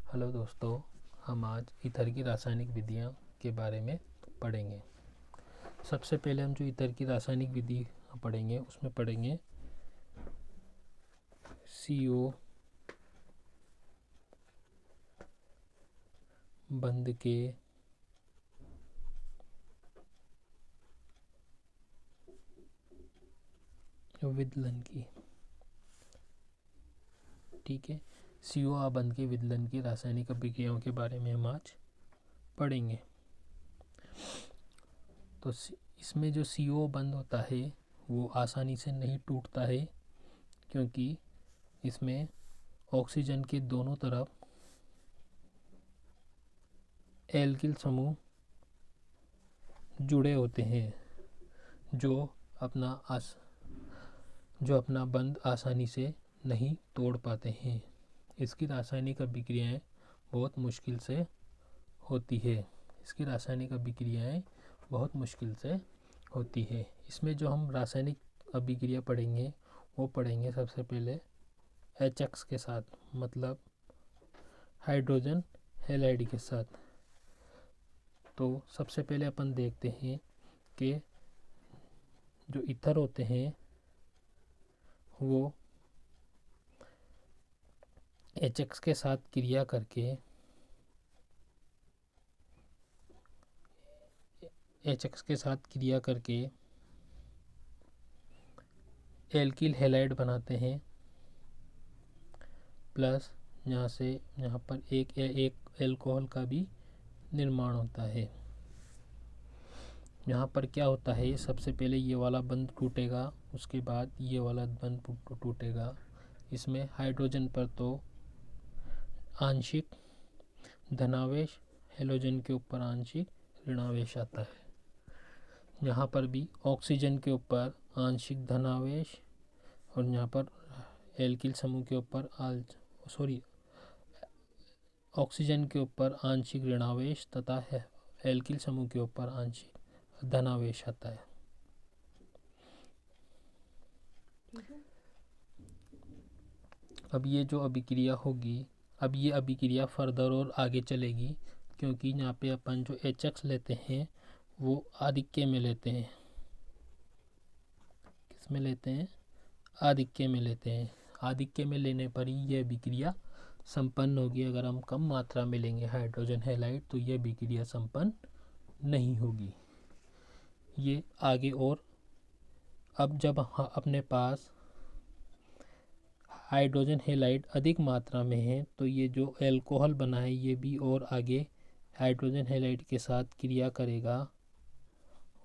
Hello दोस्तों, हम आज ईथर की रासायनिक विधियाँ के बारे में पढ़ेंगे। सबसे पहले हम जो ईथर की रासायनिक विधि पढ़ेंगे उसमें पढ़ेंगे CO बंध के विदलन की। ठीक है, CO बंध के विदलन की रासायनिक अभिक्रियाओं के बारे में हम आज पढ़ेंगे। तो इसमें जो CO बंध होता है वो आसानी से नहीं टूटता है, क्योंकि इसमें ऑक्सीजन के दोनों तरफ एल्किल समूह जुड़े होते हैं जो अपना बंध आसानी से नहीं तोड़ पाते हैं। इसकी रासायनिक अभिक्रियाएं बहुत मुश्किल से होती है। इसमें जो हम रासायनिक अभिक्रिया पढ़ेंगे वो पढ़ेंगे सबसे पहले HX के साथ, मतलब हाइड्रोजन हैलाइड के साथ। तो सबसे पहले अपन देखते हैं कि जो ईथर होते हैं वो HX के साथ क्रिया करके एल्किल हैलाइड बनाते हैं, प्लस यहाँ पर एक एल्कोहल का भी निर्माण होता है। यहाँ पर क्या होता है, सबसे पहले ये वाला बंध टूटेगा, उसके बाद ये वाला बंध टूटेगा। इसमें हाइड्रोजन पर तो आंशिक धनावेश, हैलोजन के ऊपर आंशिक ऋणावेश आता है। यहाँ पर भी ऑक्सीजन के ऊपर आंशिक धनावेश और यहाँ पर एल्किल समूह के ऊपर ऑक्सीजन के ऊपर आंशिक ऋणावेश तथा एल्किल समूह के ऊपर आंशिक धनावेश आता है। अब ये जो अभिक्रिया होगी, अब ये अभिक्रिया फर्दर और आगे चलेगी, क्योंकि यहाँ पे अपन जो HX लेते हैं वो आधिक्य में लेते हैं। किस में लेते हैं? आधिक्य में लेते हैं। आधिक्य में लेने पर ही यह अभिक्रिया संपन्न होगी। अगर हम कम मात्रा में लेंगे हाइड्रोजन हैलाइड तो यह अभिक्रिया संपन्न नहीं होगी। ये आगे और अब जब अपने पास हाइड्रोजन हैलाइड अधिक मात्रा में है तो ये जो एल्कोहल बना है ये भी और आगे हाइड्रोजन हैलाइड के साथ क्रिया करेगा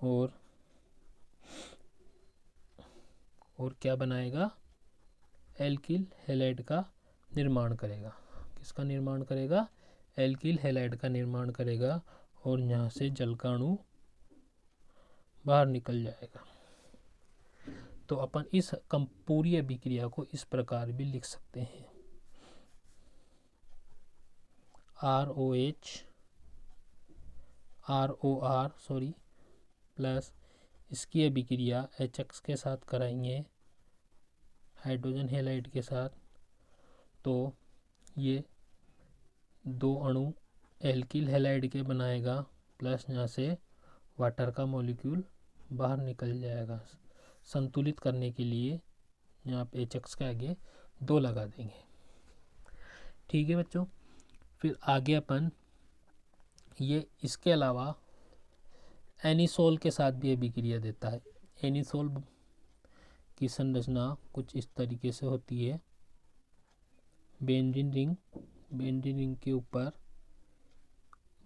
और क्या बनाएगा? एल्किल हैलाइड का निर्माण करेगा। किसका निर्माण करेगा? एल्किल हैलाइड का निर्माण करेगा और यहाँ से जल का अणु बाहर निकल जाएगा। तो अपन इस पूरी अभिक्रिया को इस प्रकार भी लिख सकते हैं, ROR प्लस इसकी अभिक्रिया HX के साथ कराएंगे हाइड्रोजन हैलाइड के साथ, तो ये दो अणु एल्किल हैलाइड के बनाएगा, प्लस यहाँ से वाटर का मॉलिक्यूल बाहर निकल जाएगा। संतुलित करने के लिए यहाँ पे HX के आगे 2 लगा देंगे। ठीक है बच्चों, फिर आगे अपन ये इसके अलावा एनिसोल के साथ भी अभिक्रिया देता है। एनिसोल की संरचना कुछ इस तरीके से होती है। बेंजीन रिंग के ऊपर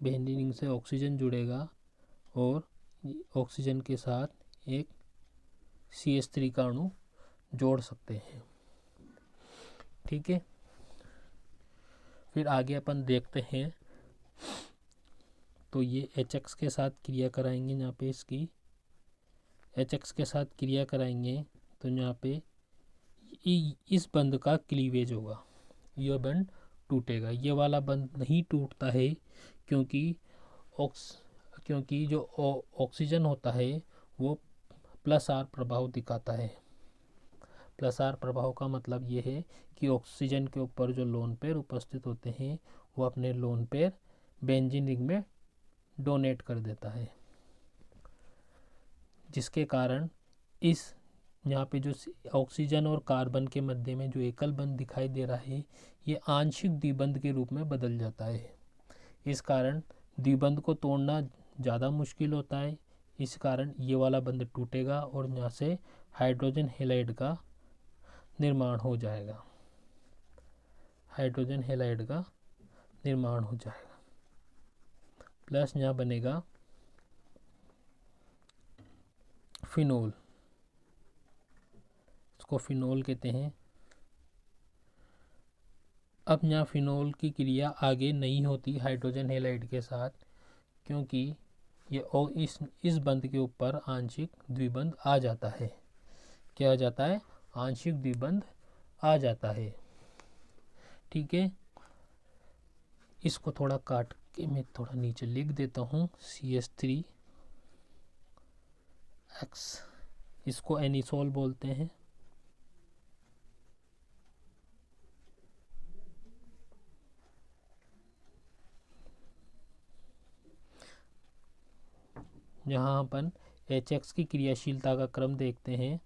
बेंजीन रिंग से ऑक्सीजन जुड़ेगा और ऑक्सीजन के साथ एक CH3 का अणु जोड़ सकते हैं। ठीक है, फिर आगे अपन देखते हैं। तो ये HX के साथ क्रिया कराएंगे, यहाँ पे इसकी HX के साथ क्रिया कराएंगे तो यहाँ पे इस बंध का क्लीवेज होगा, यह बंध टूटेगा। ये वाला बंध नहीं टूटता है क्योंकि जो ऑक्सीजन होता है वो +R प्रभाव दिखाता है। प्लस आर प्रभाव का मतलब ये है कि ऑक्सीजन के ऊपर जो लोन पेयर उपस्थित होते हैं वो अपने लोन पेयर बेंजीन रिंग में डोनेट कर देता है, जिसके कारण इस यहाँ पे जो ऑक्सीजन और कार्बन के मध्य में जो एकल बंध दिखाई दे रहा है ये आंशिक द्विबंध के रूप में बदल जाता है। इस कारण द्विबंध को तोड़ना ज़्यादा मुश्किल होता है। इस कारण ये वाला बंध टूटेगा और यहाँ से हाइड्रोजन हैलाइड का निर्माण हो जाएगा। हाइड्रोजन हैलाइड का निर्माण हो जाएगा। प्लस यहाँ बनेगा फिनोल, इसको फिनोल कहते हैं। अब यहाँ फिनोल की क्रिया आगे नहीं होती हाइड्रोजन हैलाइड के साथ, क्योंकि ये इस बंध के ऊपर आंशिक द्विबंध आ जाता है। क्या आ जाता है? आंशिक द्विबंध आ जाता है। ठीक है, इसको थोड़ा काट के मैं थोड़ा नीचे लिख देता हूँ CH3X, इसको एनिसोल बोलते हैं। यहाँ अपन HX की क्रियाशीलता का क्रम देखते हैं।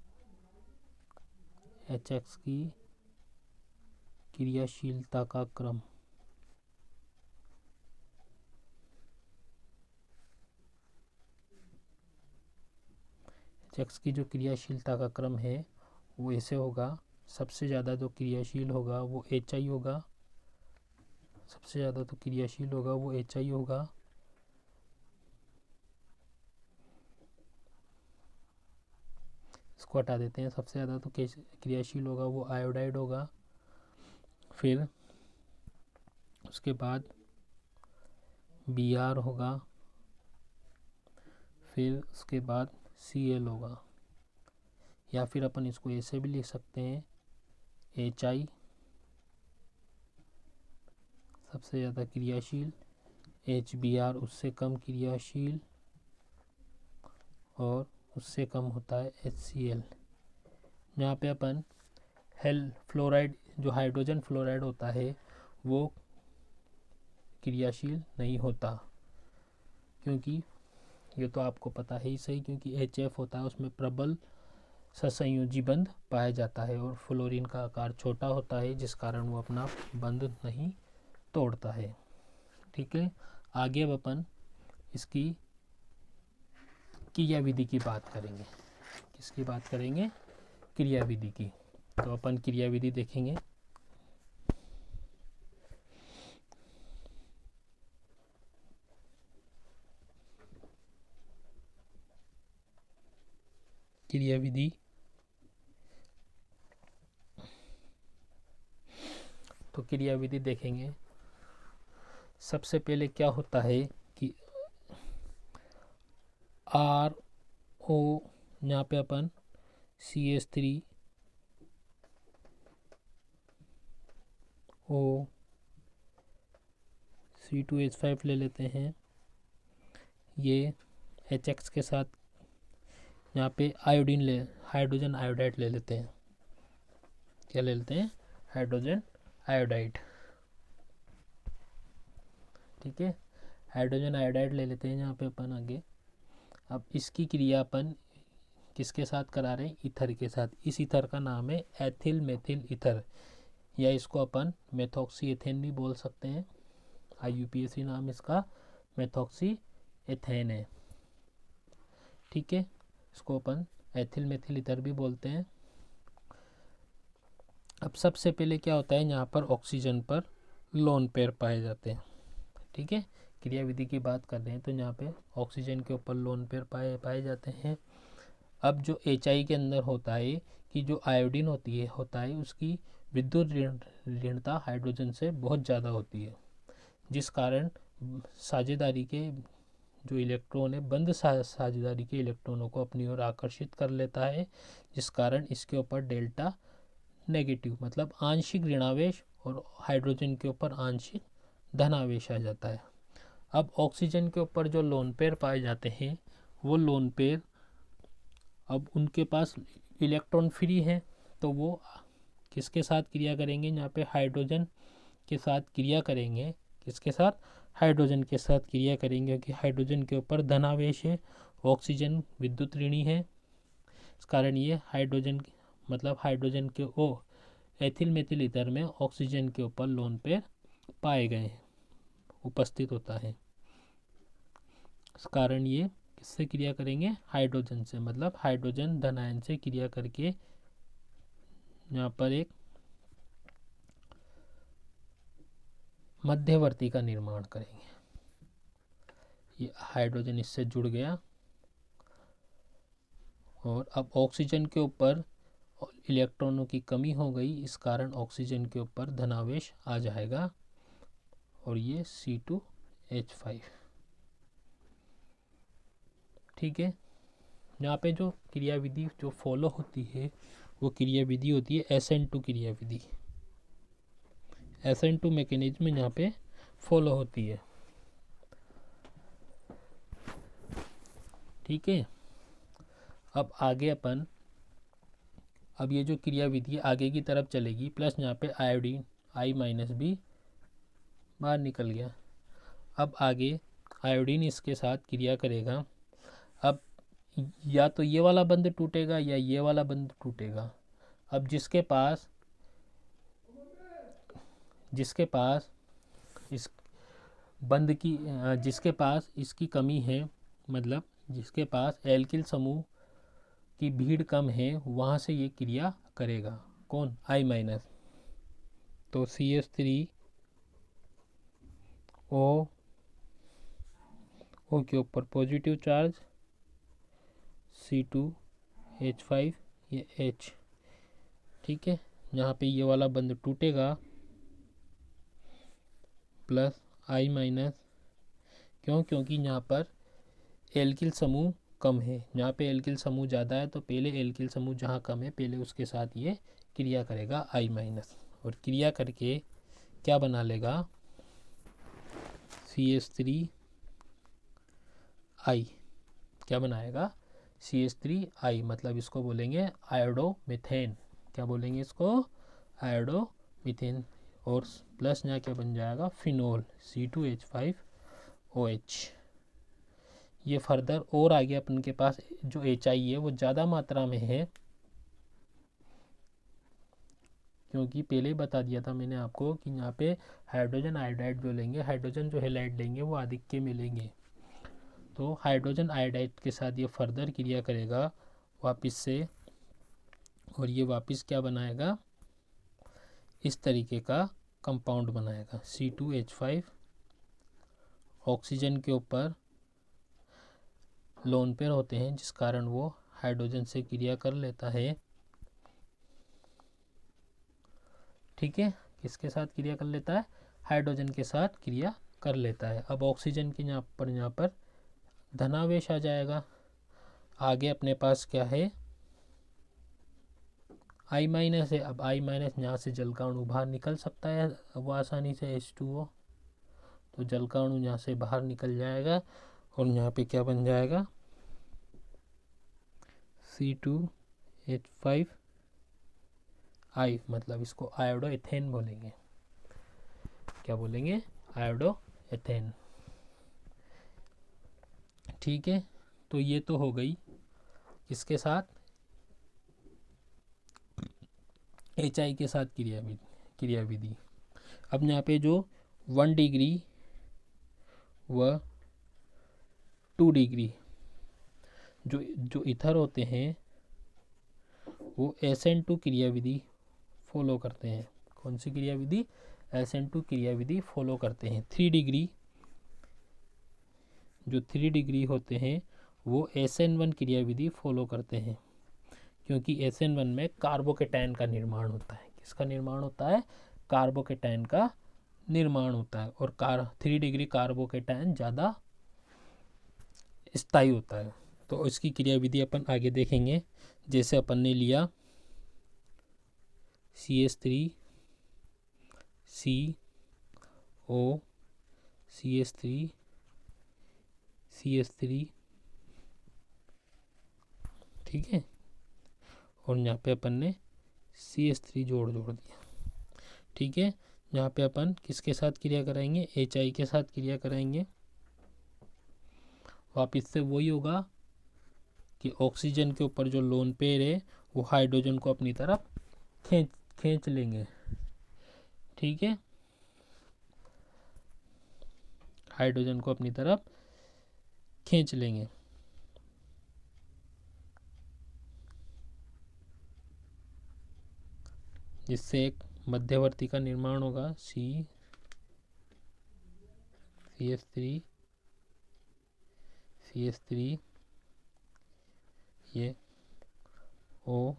HX की क्रियाशीलता का क्रम, HX की जो क्रियाशीलता का क्रम है वो ऐसे होगा। सबसे ज़्यादा जो क्रियाशील होगा वो HI होगा, सबसे ज़्यादा तो क्रियाशील होगा वो HI होगा। इसको हटा देते हैं। सबसे ज़्यादा तो क्रियाशील होगा वो आयोडाइड होगा। फिर उसके बाद Br होगा, फिर उसके बाद Cl होगा, या फिर अपन इसको ऐसे भी लिख सकते हैं HI सबसे ज़्यादा क्रियाशील, HBr उससे कम क्रियाशील और उससे कम होता है HCl। यहाँ पे अपन फ्लोराइड जो हाइड्रोजन फ्लोराइड होता है वो क्रियाशील नहीं होता, क्योंकि ये तो आपको पता है ही सही, क्योंकि HF होता है उसमें प्रबल ससंयोजी बंध पाया जाता है और फ्लोरीन का आकार छोटा होता है, जिस कारण वो अपना बंध नहीं तोड़ता है। ठीक है, आगे अब अपन इसकी क्रियाविधि की बात करेंगे। किसकी बात करेंगे? क्रियाविधि की। तो अपन क्रियाविधि देखेंगे। क्रियाविधि तो क्रियाविधि देखेंगे। सबसे पहले क्या होता है कि RO, यहाँ पे अपन CH3O C2H5 ले लेते हैं। ये HX के साथ यहाँ पे हाइड्रोजन आयोडाइड ले लेते हैं। क्या ले लेते हैं? Hydrogen iodide. ठीक है, हाइड्रोजन आयोडाइड ले लेते हैं यहाँ पे अपन आगे। अब इसकी क्रिया अपन किसके साथ करा रहे हैं? ईथर के साथ। इस ईथर का नाम है एथिल मेथिल ईथर, या इसको अपन मेथॉक्सी एथेन भी बोल सकते हैं। IUPAC नाम इसका मेथॉक्सी एथेन है। ठीक है, इसको अपन एथिल मेथिल ईथर भी बोलते हैं। अब सबसे पहले क्या होता है, यहाँ पर ऑक्सीजन पर लोन पेयर पाए जाते हैं। ठीक है, क्रियाविधि की बात कर रहे हैं तो यहाँ पे ऑक्सीजन के ऊपर लोन पेयर पाए जाते हैं। अब जो HI के अंदर होता है कि जो आयोडीन होता है उसकी विद्युत ऋणता हाइड्रोजन से बहुत ज़्यादा होती है, जिस कारण साझेदारी के जो इलेक्ट्रॉन है बंद साझेदारी के इलेक्ट्रॉनों को अपनी ओर आकर्षित कर लेता है, जिस कारण इसके ऊपर डेल्टा नेगेटिव मतलब आंशिक ऋणावेश और हाइड्रोजन के ऊपर आंशिक धनावेश आ जाता है। अब ऑक्सीजन के ऊपर जो लोन पेयर पाए जाते हैं वो लोन पेयर अब उनके पास इलेक्ट्रॉन फ्री है, तो वो किसके साथ क्रिया करेंगे, यहाँ पे हाइड्रोजन के साथ क्रिया करेंगे। किसके साथ, हाइड्रोजन के साथ क्रिया करेंगे, क्योंकि हाइड्रोजन के ऊपर धनावेश है, ऑक्सीजन विद्युत ऋणी है। इस कारण ये हाइड्रोजन मतलब हाइड्रोजन के एथिल मेथिल ईथर में ऑक्सीजन के ऊपर लोन पेयर पाए गए हैं, उपस्थित होता है। इस कारण ये किससे क्रिया करेंगे, हाइड्रोजन से, मतलब हाइड्रोजन धनायन से क्रिया करके यहाँ पर एक मध्यवर्ती का निर्माण करेंगे। ये हाइड्रोजन इससे जुड़ गया और अब ऑक्सीजन के ऊपर इलेक्ट्रॉनों की कमी हो गई, इस कारण ऑक्सीजन के ऊपर धनावेश आ जाएगा और ये C2H5। ठीक है, यहाँ पे जो क्रियाविधि जो फॉलो होती है वो क्रियाविधि होती है SN2 क्रियाविधि। SN2 मैकेनिज्म यहाँ पे फॉलो होती है। ठीक है, अब आगे अपन, अब ये जो क्रियाविधि आगे की तरफ चलेगी, प्लस यहाँ पे आयोडीन I- भी बाहर निकल गया। अब आगे आयोडीन इसके साथ क्रिया करेगा। अब या तो ये वाला बंध टूटेगा या ये वाला बंध टूटेगा। अब जिसके पास इस बंध की जिसके पास इसकी कमी है, मतलब जिसके पास एल्किल समूह की भीड़ कम है, वहाँ से ये क्रिया करेगा। कौन, I-। तो CH3O के ऊपर पॉजिटिव चार्ज, C2H5 ये H। ठीक है, यहाँ पे ये वाला बंध टूटेगा, प्लस I-। क्यों, क्योंकि यहाँ पर एल्किल समूह कम है। यहाँ पे एल्किल समूह ज़्यादा है तो पहले एल्किल समूह जहाँ कम है पहले उसके साथ ये क्रिया करेगा I-, और क्रिया करके क्या बना लेगा, CH3I। क्या बनाएगा, CH3I, मतलब इसको बोलेंगे आयोडोमीथेन। क्या बोलेंगे इसको, आयोडोमीथेन। और प्लस यहाँ क्या बन जाएगा, फिनोल, C2H5OH। ये फर्दर और आगे अपन के पास जो HI है वो ज़्यादा मात्रा में है, क्योंकि पहले ही बता दिया था मैंने आपको कि यहाँ पे हाइड्रोजन आयोडाइड जो लेंगे, हाइड्रोजन जो हेलाइड लेंगे वो आधिक्य में लेंगे। तो हाइड्रोजन आयोडाइड के साथ ये फर्दर क्रिया करेगा वापस से, और ये वापस क्या बनाएगा, इस तरीके का कंपाउंड बनाएगा। C2H5 ऑक्सीजन के ऊपर लोन पेयर होते हैं, जिस कारण वो हाइड्रोजन से क्रिया कर लेता है। ठीक है, किसके साथ क्रिया कर लेता है, हाइड्रोजन के साथ क्रिया कर लेता है। अब ऑक्सीजन के यहाँ पर धनावेश आ जाएगा। आगे अपने पास क्या है, I- है। अब I- यहाँ से जल का अणु बाहर निकल सकता है वो आसानी से, H2O। तो जल का अणु यहाँ से बाहर निकल जाएगा और यहाँ पे क्या बन जाएगा, C2H5I, मतलब इसको आयोडो एथेन बोलेंगे। क्या बोलेंगे, आयोडो एथेन। ठीक है, तो ये तो हो गई इसके साथ, HI के साथ क्रियाविधि। अब यहाँ पे जो 1 डिग्री व 2 डिग्री जो इथर होते हैं वो SN2 क्रियाविधि फॉलो करते हैं। कौन सी क्रियाविधि, SN2 क्रियाविधि फॉलो करते हैं। 3 डिग्री जो 3 डिग्री होते हैं वो SN1 क्रियाविधि फॉलो करते हैं, क्योंकि SN1 में कार्बोकेटायन का निर्माण होता है। किसका निर्माण होता है, कार्बोकेटायन का निर्माण होता है। और 3 डिग्री कार्बोकेटायन ज़्यादा स्थायी होता है। तो इसकी क्रियाविधि अपन आगे देखेंगे। जैसे अपन ने लिया CH3CO CH3 ठीक है, और यहाँ पे अपन ने CH3 जोड़ दिया। ठीक है, यहाँ पे अपन किसके साथ क्रिया कराएंगे, HI के साथ क्रिया कराएंगे। वापिस से वही होगा कि ऑक्सीजन के ऊपर जो लोन पेयर है वो हाइड्रोजन को अपनी तरफ खींच लेंगे। ठीक है, हाइड्रोजन को अपनी तरफ खींच लेंगे। जिससे एक मध्यवर्ती का निर्माण होगा, CH3 ये O,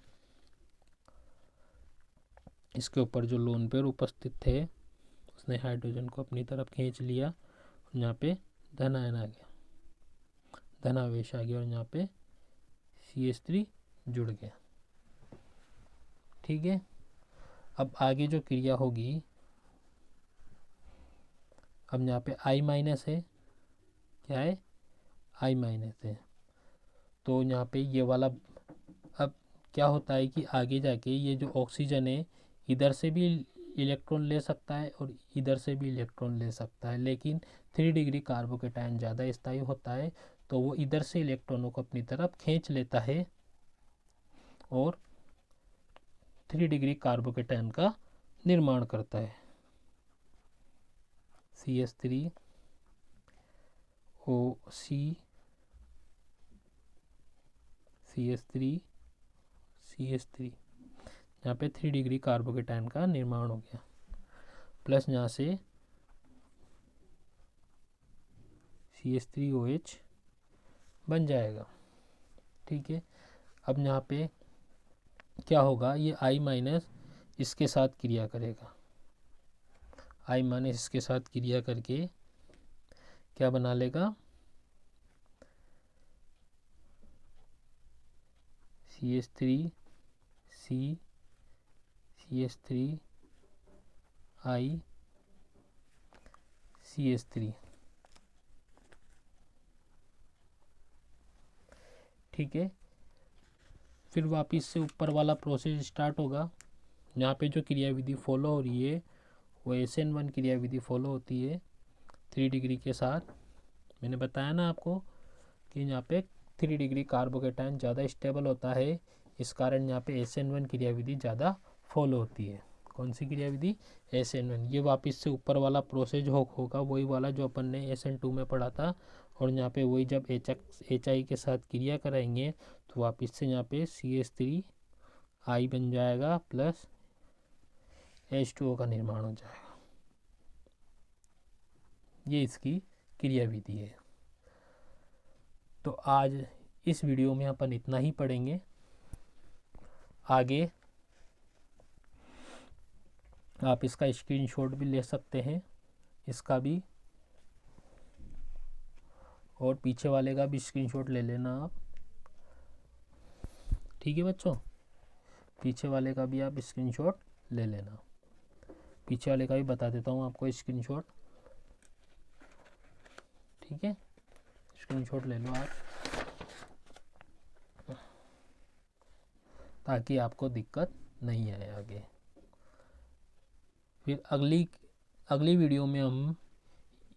इसके ऊपर जो लोन पेयर उपस्थित थे उसने हाइड्रोजन को अपनी तरफ खींच लिया। यहाँ पे धन आयन आ गया, धनावेश आ गया और यहाँ पे CH3 जुड़ गया। ठीक है, अब आगे जो क्रिया होगी, अब यहाँ पे I माइनस है, क्या है, I माइनस है। तो यहाँ पे ये वाला अब क्या होता है कि आगे जाके ये जो ऑक्सीजन है इधर से भी इलेक्ट्रॉन ले सकता है और इधर से भी इलेक्ट्रॉन ले सकता है, लेकिन 3 डिग्री कार्बोकेटायन ज़्यादा स्थायी होता है तो वो इधर से इलेक्ट्रॉनों को अपनी तरफ खींच लेता है और 3 डिग्री कार्बोकेटायन का निर्माण करता है। CH3 OC CH3 यहाँ पे 3 डिग्री कार्बोकेटायन का निर्माण हो गया, प्लस यहाँ से CH3OH बन जाएगा। ठीक है, अब यहाँ पे क्या होगा, ये I माइनस इसके साथ क्रिया करेगा, I माइनस इसके साथ क्रिया करके क्या बना लेगा, CH3 C CH3 I CH3। ठीक है, फिर वापस से ऊपर वाला प्रोसेस स्टार्ट होगा। यहाँ पे जो क्रियाविधि फॉलो हो रही है वो SN1 क्रियाविधि फॉलो होती है 3 डिग्री के साथ। मैंने बताया ना आपको कि यहाँ पे 3 डिग्री कार्बोकेटायन ज़्यादा स्टेबल होता है, इस कारण यहाँ पे SN1 क्रियाविधि ज़्यादा फॉलो होती है। कौन सी क्रियाविधि, SN1। ये वापस से ऊपर वाला प्रोसेस होगा वही वाला जो अपन ने SN2 में पढ़ा था, और यहाँ पे वही जब HI के साथ क्रिया कराएंगे तो वापस से यहाँ पे CH3I बन जाएगा प्लस H2O का निर्माण हो जाएगा। ये इसकी क्रियाविधि है। तो आज इस वीडियो में अपन इतना ही पढ़ेंगे। आगे आप इसका स्क्रीनशॉट भी ले सकते हैं, इसका भी और पीछे वाले का भी स्क्रीनशॉट ले लेना आप। ठीक है बच्चों, पीछे वाले का भी आप स्क्रीनशॉट ले लेना। पीछे वाले का भी बता देता हूँ आपको स्क्रीनशॉट। ठीक है, स्क्रीनशॉट ले लो आप ताकि आपको दिक्कत नहीं आए आगे। फिर अगली वीडियो में हम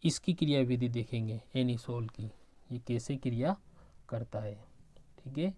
इसकी क्रियाविधि देखेंगे, एनिसोल की, ये कैसे क्रिया करता है। ठीक है।